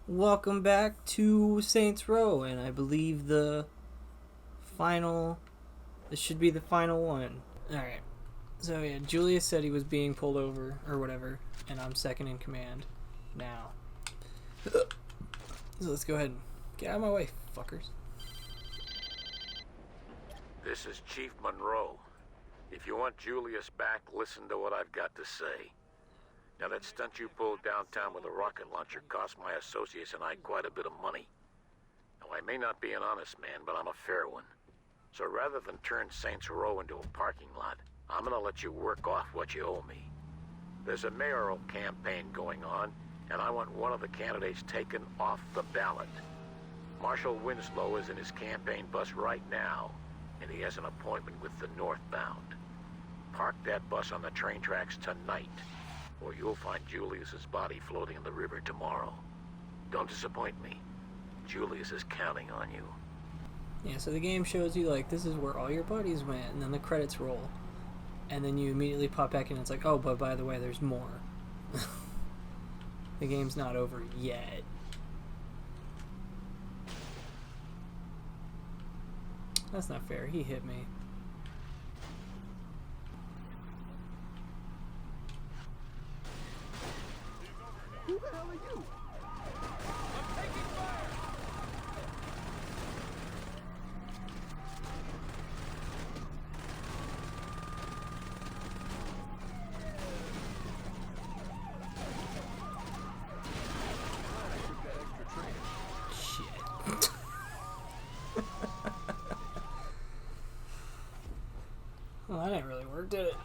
Welcome back to Saints Row, and I believe this should be the final one. Alright, so yeah, Julius said he was being pulled over, or whatever, and I'm second in command now. So let's go ahead and get out of my way, fuckers. This is Chief Monroe. If you want Julius back, listen to what I've got to say. Now, that stunt you pulled downtown with a rocket launcher cost my associates and I quite a bit of money. Now, I may not be an honest man, but I'm a fair one. So rather than turn Saints Row into a parking lot, I'm gonna let you work off what you owe me. There's a mayoral campaign going on, and I want one of the candidates taken off the ballot. Marshal Winslow is in his campaign bus right now, and he has an appointment with the northbound. Park that bus on the train tracks tonight, or you'll find Julius's body floating in the river tomorrow. Don't disappoint me. Julius is counting on you. Yeah, so the game shows you, like, this is where all your buddies went, and then the credits roll. And then you immediately pop back in and it's like, oh, but by the way, there's more. The game's not over yet. That's not fair. He hit me. Who the hell are you? I'm taking fire! Shit. Well, that didn't really work, did it?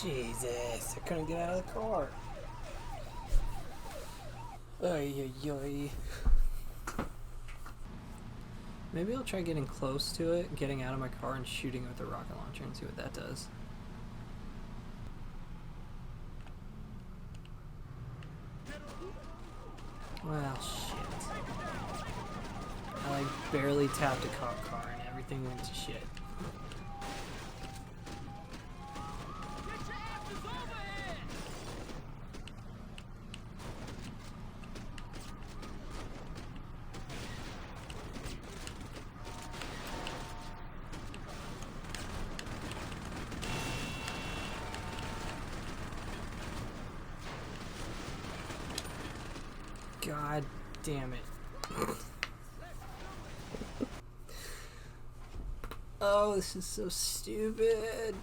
Jesus, I couldn't get out of the car. Oy, oy, oy. Maybe I'll try getting close to it, getting out of my car and shooting with a rocket launcher and see what that does. Well, shit. I like barely tapped a cop car and everything went to shit. God damn it. Oh, this is so stupid.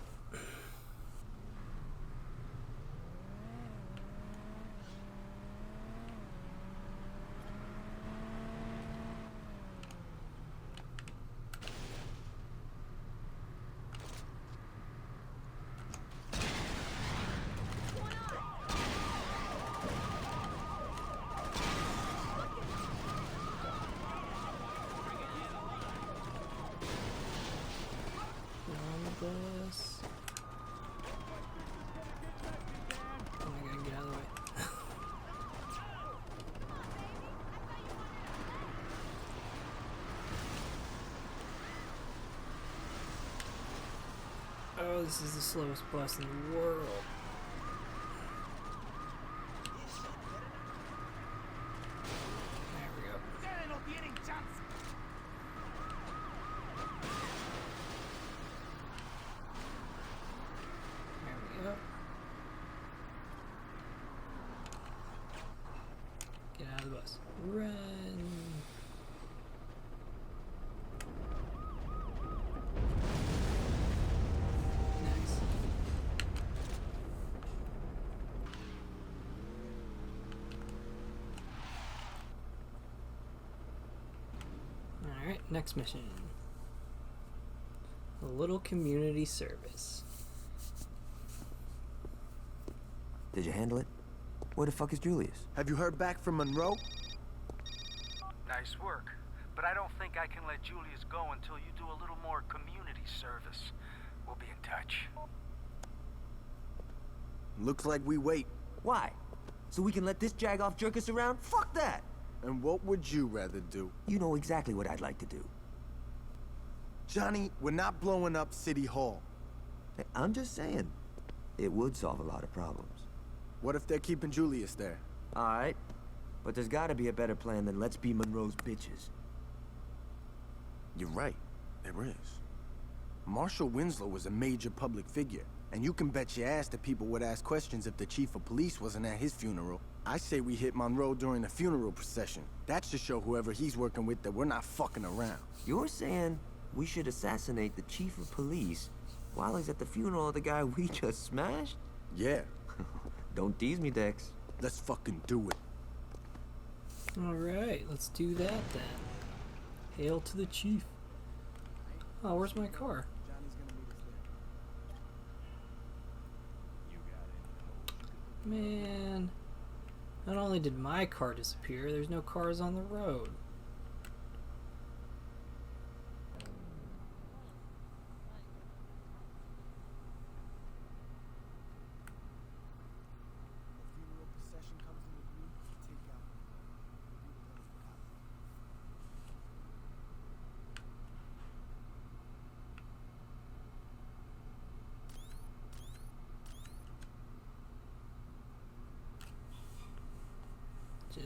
This. Oh my god, get out of the way. Oh, this is the slowest bus in the world. There we go. Get out of the bus. Run! Nice. Alright, next mission. A little community service. Did you handle it? Where the fuck is Julius? Have you heard back from Monroe? Nice work. But I don't think I can let Julius go until you do a little more community service. We'll be in touch. Looks like we wait. Why? So we can let this jag-off jerk us around? Fuck that! And what would you rather do? You know exactly what I'd like to do. Johnny, we're not blowing up City Hall. Hey, I'm just saying, it would solve a lot of problems. What if they're keeping Julius there? Alright, but there's gotta be a better plan than let's be Monroe's bitches. You're right, there is. Marshal Winslow was a major public figure, and you can bet your ass that people would ask questions if the chief of police wasn't at his funeral. I say we hit Monroe during the funeral procession. That should show whoever he's working with that we're not fucking around. You're saying we should assassinate the chief of police while he's at the funeral of the guy we just smashed? Yeah, Don't tease me, Dex. let's fucking do it. Alright, let's do that then. Hail to the chief. Oh, where's my car? Man. Not only did my car disappear, there's no cars on the road.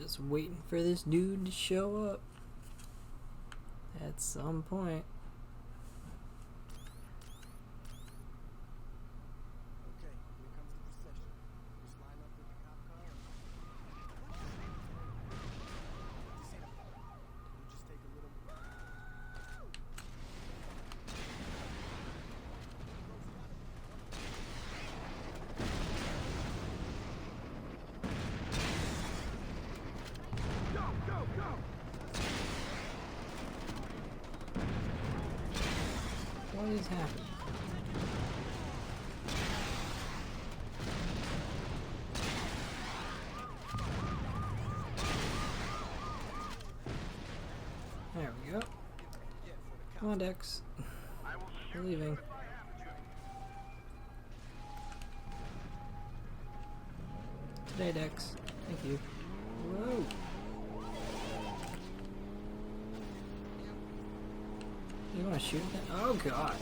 Just waiting for this dude to show up at some point. Okay, here comes the procession. Just line up with the cop car and... We'll just take a little... What is happening? There we go. Come on, Dex. We're leaving. Today, Dex. Thank you. Whoa. You want to shoot that? Oh, God.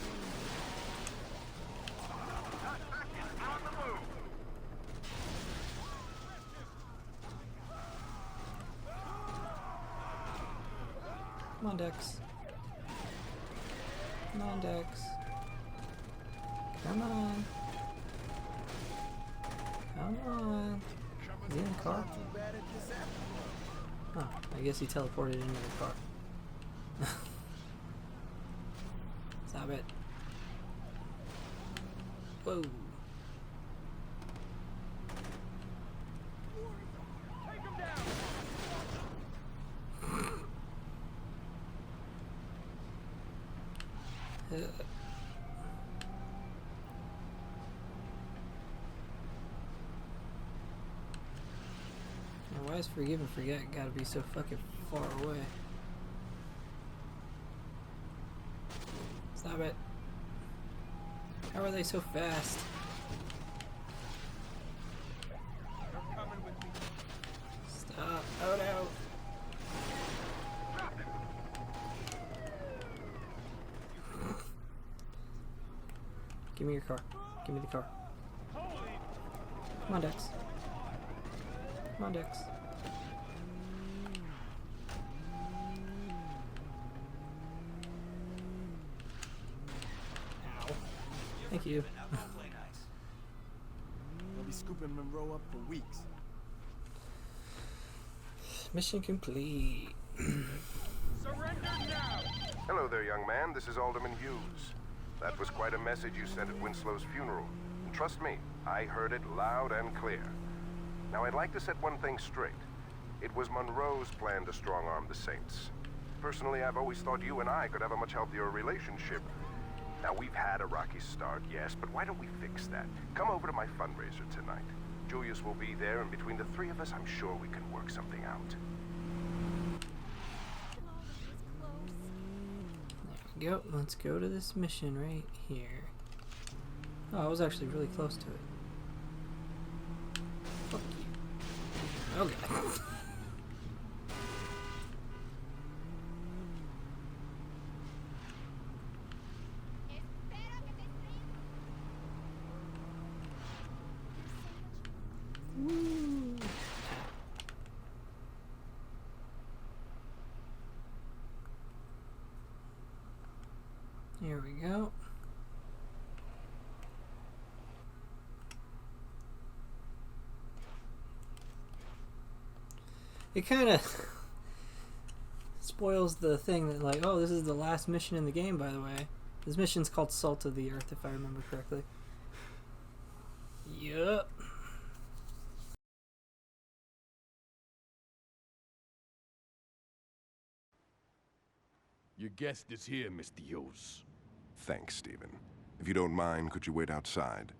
Come on, Dex. Come on, Dex. Come on. Come on. Is he in the car? Huh. I guess he teleported into the car. Stop it. Whoa. Take him down! Now, why is Forgive and Forget gotta be so fucking far away? Stop it. How are they so fast? You're coming with me. Stop. Oh no. Give me your car. Give me the car. Come on, Dex. Come on, Dex. Ow. Thank you. They'll be scooping Monroe up for weeks. Mission complete. Surrender now! Hello there, young man. This is Alderman Hughes. That was quite a message you sent at Winslow's funeral. And trust me, I heard it loud and clear. Now, I'd like to set one thing straight. It was Monroe's plan to strong-arm the Saints. Personally, I've always thought you and I could have a much healthier relationship. Now, we've had a rocky start, yes, but why don't we fix that? Come over to my fundraiser tonight. Julius will be there, and between the three of us, I'm sure we can work something out. There we go. Let's go to this mission right here. Oh, I was actually really close to it. Fuck you. Okay. Here we go. It kind of spoils the thing that, like, oh, this is the last mission in the game, by the way. This mission's called Salt of the Earth, if I remember correctly. Yup. Your guest is here, Mr. Hughes. Thanks, Stephen. If you don't mind, could you wait outside?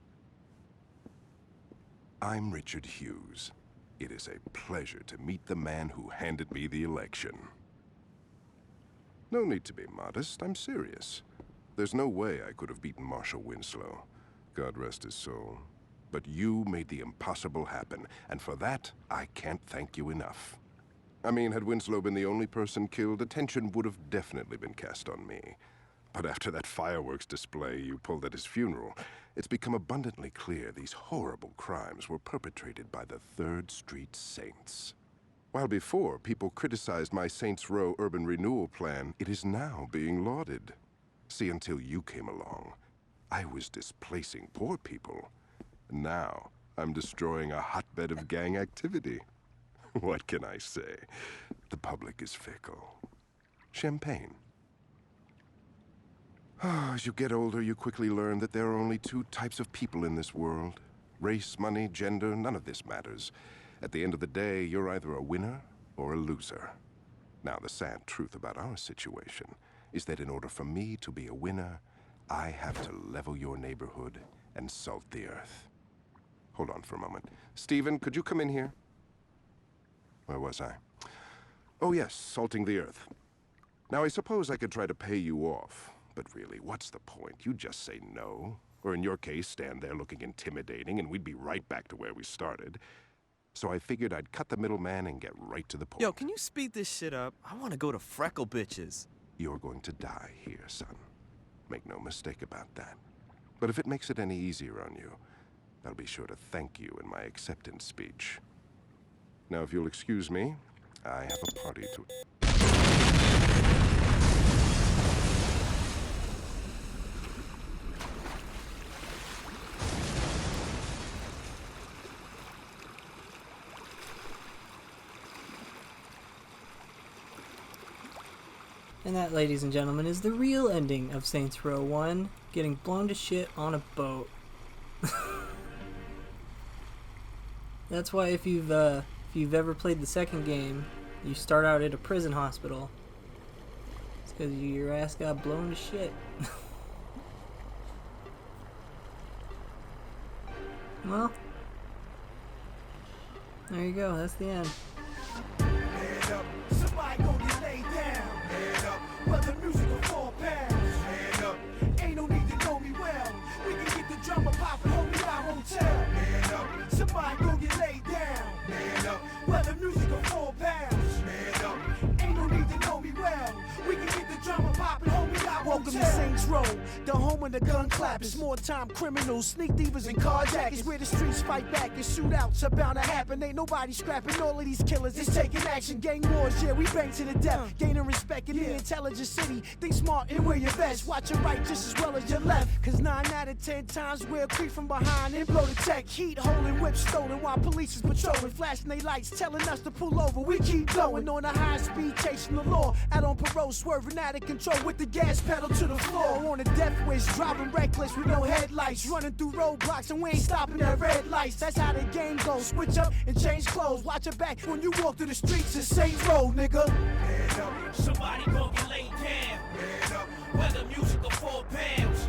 I'm Richard Hughes. It is a pleasure to meet the man who handed me the election. No need to be modest, I'm serious. There's no way I could have beaten Marshal Winslow. God rest his soul. But you made the impossible happen, and for that, I can't thank you enough. I mean, had Winslow been the only person killed, attention would have definitely been cast on me. But after that fireworks display you pulled at his funeral, it's become abundantly clear these horrible crimes were perpetrated by the 3rd Street Saints. While before people criticized my Saints Row urban renewal plan, it is now being lauded. See, until you came along, I was displacing poor people. Now, I'm destroying a hotbed of gang activity. What can I say? The public is fickle. Champagne. As you get older, you quickly learn that there are only 2 types of people in this world. Race, money, gender, none of this matters. At the end of the day, you're either a winner or a loser. Now, the sad truth about our situation is that in order for me to be a winner, I have to level your neighborhood and salt the earth. Hold on for a moment. Stephen, could you come in here? Where was I? Oh yes, salting the earth. Now I suppose I could try to pay you off, but really, what's the point? You just say no. Or in your case, stand there looking intimidating and we'd be right back to where we started. So I figured I'd cut the middleman and get right to the point. Yo, can you speed this shit up? I want to go to Freckle Bitches. You're going to die here, son. Make no mistake about that. But if it makes it any easier on you, I'll be sure to thank you in my acceptance speech. Now, if you'll excuse me, I have a party to... And that, ladies and gentlemen, is the real ending of Saints Row 1, getting blown to shit on a boat. That's why if you've ever played the second game, you start out at a prison hospital. It's because your ass got blown to shit. Well, there you go, that's the end. Head up, somebody gon' get laid down. Head up, whether music or 4 pounds. Head up, ain't no need to know me well. We can get the drummer poppin', homie, I won't tell. Head up, somebody gon' get laid down. Head up, whether music or 4 pounds. Head up, ain't no need to know me well. We can get the drummer poppin', homie, I won't tell. Welcome to Saints Row, the home of the gun clappers, more time criminals, sneak thievers and carjackers. Where the streets fight back and shootouts are bound to happen. Ain't nobody scrapping all of these killers. It's taking action, gang wars, yeah, we bang to the death. Gaining respect in the intelligent city. Think smart and wear your vest. Watch your right just as well as your left. Cause 9 out of 10 times we'll creep from behind and blow the tech. Heat holding, whips stolen while police is patrolling. Flashing they lights, telling us to pull over. We keep going on a high speed, chasing the law. Out on parole, swerving out of control with the gas pedal to the floor. On a death wish, driving reckless with no headlights. Running through roadblocks and we ain't stopping at red lights. That's how the game goes. Switch up and change clothes. Watch your back when you walk through the streets of Saints Row, nigga. Head up, somebody gon' get laid down. Head up, whether music or 4 pounds.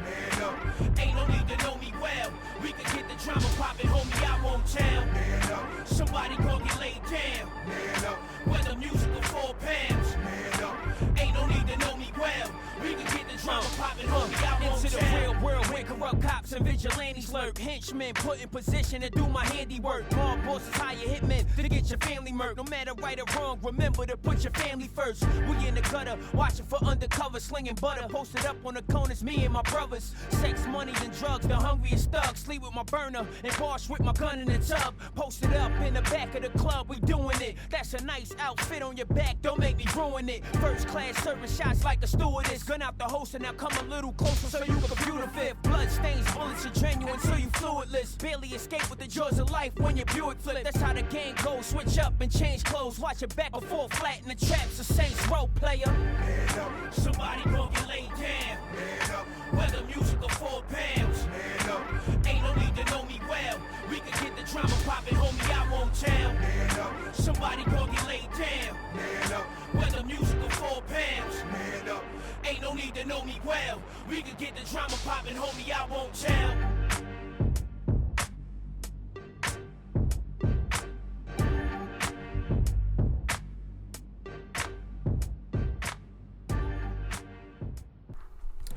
I won't tell. Man up. Somebody gon' get laid down. Man up. Whether music or 4 pounds. Man up. Ain't no need to know me well. We can get the drama poppin', homie, I won't into the tell. real world where corrupt cops and vigilantes lurk. Henchmen put in position to do my handiwork. Mob bosses hire hitmen to get your family murked. No matter right or wrong, remember to put your family first. We in the gutter, watching for undercover, slinging butter. Posted up on the corners, me and my brothers. Sex, money, and drugs, the hungriest thugs. Sleep with my burner and wash with my gun in the tub. Posted up in the back of the club, we doing it. That's a nice outfit on your back, don't make me ruin it. First class serving shots like a stewardess. Gun out the holster, now come a little closer so you can view the fifth. Blood stains, bullets are genuine, so you fluidless. Barely escape with the jaws of life when your Buick flip. That's how the game goes. Switch up and change clothes. Watch it back or fall flat in the traps. The Saints Row player. Man up. Somebody gon' get laid down. Man up. Whether music or 4 pounds. Man up. Ain't no need to know me well. We can get the drama poppin', homie, I won't tell. Man up. Somebody gon' get laid down. Man up. Whether music or 4 pounds. Man up. Ain't no need to know me well. We can get the drama poppin', homie, I won't tell.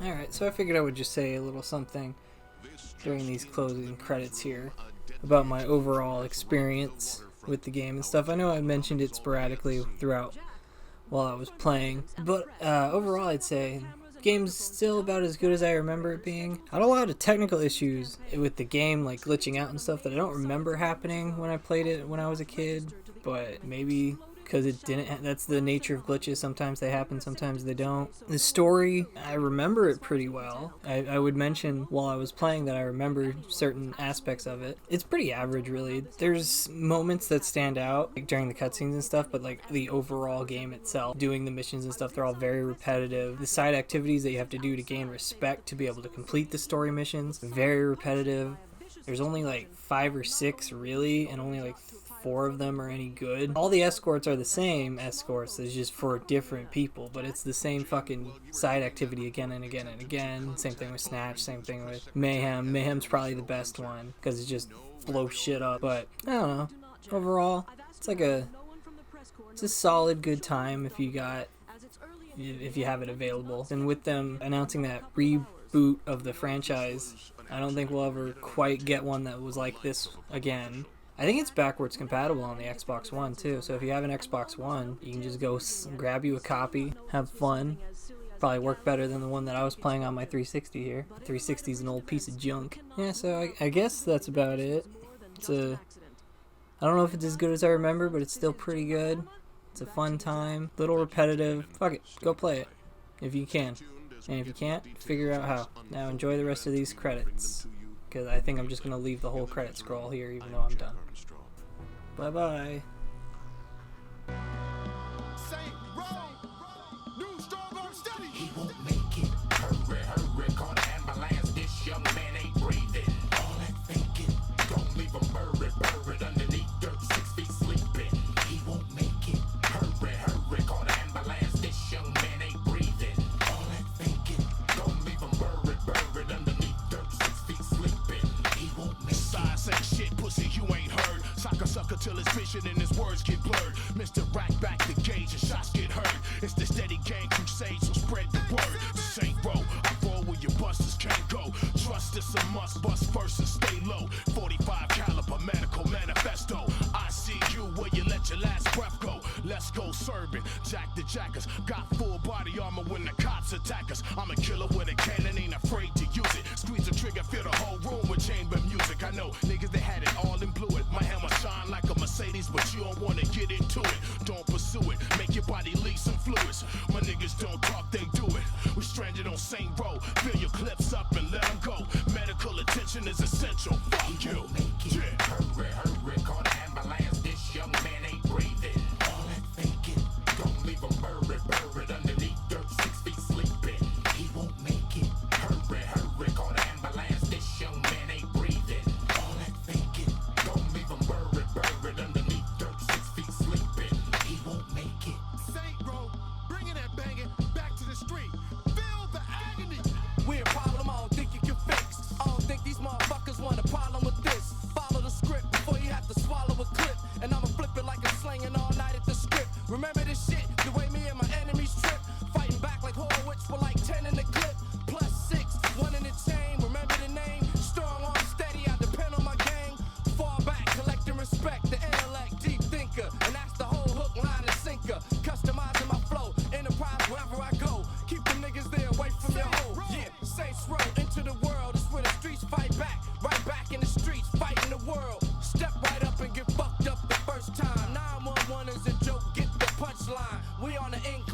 Alright, so I figured I would just say a little something during these closing credits here about my overall experience with the game and stuff. I know I mentioned it sporadically throughout while I was playing, but overall I'd say the game's still about as good as I remember it being. I had a lot of technical issues with the game, like glitching out and stuff, that I don't remember happening when I played it when I was a kid, but maybe because it didn't. That's the nature of glitches. Sometimes they happen, sometimes they don't. The story, I remember it pretty well. I would mention while I was playing that I remember certain aspects of it. It's pretty average, really. There's moments that stand out, like during the cutscenes and stuff, but like the overall game itself, doing the missions and stuff, they're all very repetitive. The side activities that you have to do to gain respect to be able to complete the story missions, very repetitive. There's only like 5 or 6 really, and only like 4 of them are any good. All the escorts are the same escorts, it's just for different people, but it's the same fucking side activity again and again and again. Same thing with Snatch, same thing with Mayhem. Mayhem's probably the best one because it just blows shit up, but I don't know. Overall, it's like it's a solid good time if you have it available. And with them announcing that reboot of the franchise, I don't think we'll ever quite get one that was like this again. I think it's backwards compatible on the Xbox One too, so if you have an Xbox One, you can just go grab you a copy, have fun. Probably work better than the one that I was playing on my 360 here. 360 is an old piece of junk. Yeah, so I guess that's about it. I don't know if it's as good as I remember, but it's still pretty good. It's a fun time, little repetitive. Fuck it, go play it if you can. And if you can't, figure out how. Now enjoy the rest of these credits, because I think I'm just going to leave the whole credit scroll here even though I'm done. Bye-bye. He won't make it. Hurry, hurry, call the ambulance. This young man ain't breathing. All that thinking, don't leave him buried underneath dirt, 6 feet sleeping. He won't make it. Hurry, hurry, call the ambulance. This young man ain't breathing. All that thinking, don't leave him buried underneath dirt, 6 feet sleeping. He won't make it. Say shit, pussy, you ain't heard. Sucker till his vision and his words get blurred. Mr. Rack back the gauge and shots get heard. It's the steady gang crusade, so spread the word. This ain't row, I roll where your busters can't go. Trust is a must, bust first and stay low. 45 caliber medical manifesto. I see you where you let your last breath go. Let's go serving, jack the jackers. Got full body armor when the cops attack us. I'm a killer with a cannon, ain't afraid to use it. Squeeze the trigger, fill the whole room with chamber music. I know niggas they had it all and blew it. My hammer shine like a Mercedes, but you don't wanna get into it. Don't pursue it, make your body leak some fluids. My niggas don't talk, they do it. We stranded on same road, fill your clips up and let them go. Medical attention is essential, fuck you. Yeah. Hurry, hurry, call the ambulance. This young man ain't breathing. All that thinking, don't leave him buried underneath dirt, 6 feet sleeping. He won't make it. Hurry, hurry, call the ambulance. This young man ain't breathing. All that thinking, don't leave him buried underneath dirt, 6 feet sleeping. He won't make it. Saint Row, bringing that banging back to the street. Feel the agony. We're a problem all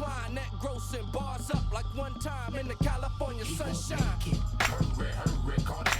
decline, net grossing bars up like one time in the California sunshine. Hurry, hurry, call